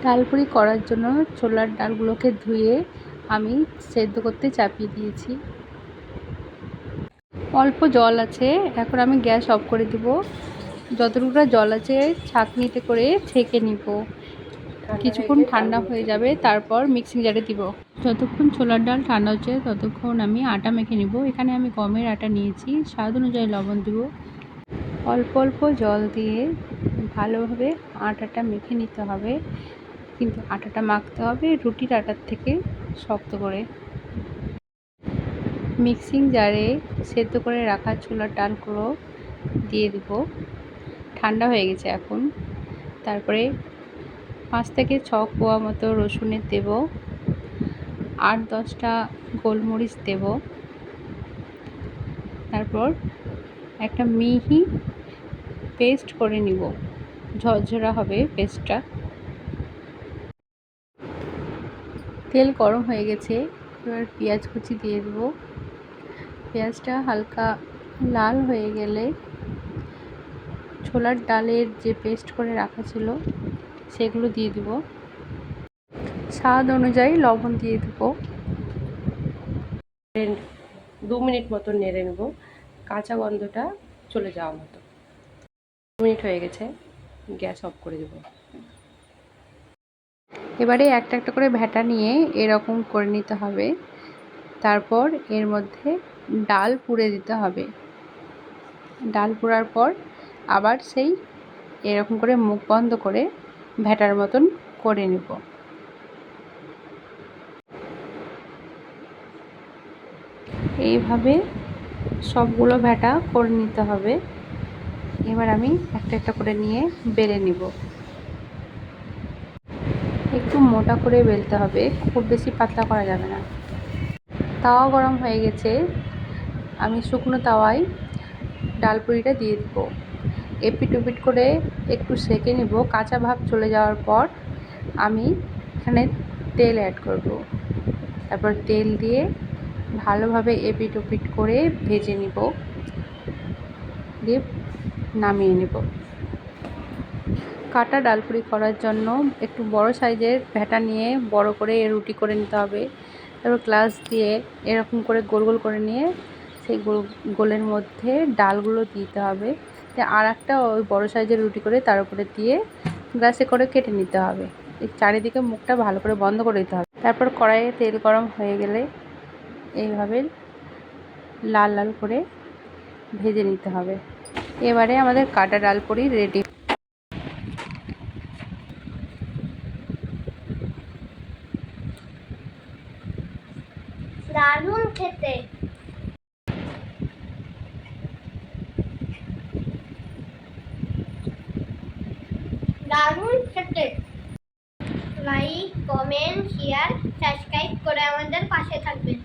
ডালপুরি করার জন্য ছোলার ডালগুলোকে ধুয়ে আমি সেদ্ধ করতে চাপিয়ে দিয়েছি। অল্প জল আছে, এখন আমি গ্যাস অফ করে দিব। যতটুকু জল আছে ছাঁকনিতে করে ছেঁকে নিব। কিছুক্ষণ ঠান্ডা হয়ে যাবে, তারপর মিক্সিং জারে দিব। যতক্ষণ ছোলার ডাল ঠান্ডা হচ্ছে ততক্ষণ আমি আটা মেখে নিব। এখানে আমি গমের আটা নিয়েছি, স্বাদ অনুযায়ী লবণ দিব। অল্প অল্প জল দিয়ে ভালোভাবে আটাটা মেখে নিতে হবে, কিন্তু আটাটা মাখতে হবে রুটির আটার থেকে শক্ত করে। মিক্সিং জারে সেদ্ধ করে রাখা ছোলার ডালগুলো দিয়ে দিব। ঠান্ডা হয়ে গেছে এখন। তারপরে 5 থেকে 6 কোয়া মতো রসুনের দেব, 8-10টা গোলমরিচ দেব। তারপর একটা মিহি পেস্ট করে নিব, ঝরঝরা হবে পেস্টটা। তেল গরম হয়ে গেছে, এবার পেঁয়াজ কুচি দিয়ে দেব। পেঁয়াজটা হালকা লাল হয়ে গেলে ছোলার ডালের যে পেস্ট করে রাখা ছিল সেগুলো দিয়ে দিব। স্বাদ অনুযায়ী লবণ দিয়ে দেব। 2 মিনিট মতো নেড়ে নেব, কাঁচা গন্ধটা চলে যাওয়ার মতো। 2 মিনিট হয়ে গেছে, গ্যাস অফ করে দেব। এবারে একটা একটা করে ভ্যাটা নিয়ে এরকম করে নিতে হবে। তারপর এর মধ্যে ডাল পুড়ে দিতে হবে। ডাল পোড়ার পর আবার সেই এরকম করে মুখ বন্ধ করে ভ্যাটার মতন করে নেব। এইভাবে সবগুলো ভ্যাটা করে নিতে হবে। এবার আমি একটা একটা করে নিয়ে বেলে নেব। একটু মোটা করে বেলতে হবে, খুব বেশি পাতলা করা যাবে না। তাওয়া গরম হয়ে গেছে, আমি শুকনো তাওয়ায় ডালপুরিটা দিয়ে দেব। এপিট ওপিট করে একটু সেঁকে নেব। কাঁচা ভাব চলে যাওয়ার পর আমি এখানে তেল অ্যাড করব। তারপর তেল দিয়ে ভালোভাবে এপিট ওপিট করে ভেজে নিব, দিয়ে নামিয়ে নেব। কাটা ডালপুরি করার জন্য একটু বড় সাইজের ভ্যাটা নিয়ে বড় করে রুটি করে নিতে হবে। তারপর গ্লাস দিয়ে এরকম করে গোল গোল করে নিয়ে সেই গোলের মধ্যে ডালগুলো দিতে হবে। আর একটা ওই বড় সাইজের রুটি করে তার উপরে দিয়ে গ্লাসে করে কেটে নিতে হবে। এই চারিদিকে মুখটা ভালো করে বন্ধ করে দিতে হবে। তারপর কড়াইয়ে তেল গরম হয়ে গেলে এইভাবে লাল লাল করে ভেজে নিতে হবে। এবারে আমাদের কাটা ডালপুরি রেডি। দারুণ খেতে। দারুণ খেতে। লাইক, কমেন্ট, শেয়ার, সাবস্ক্রাইব করে আমাদের পাশে থাকবেন।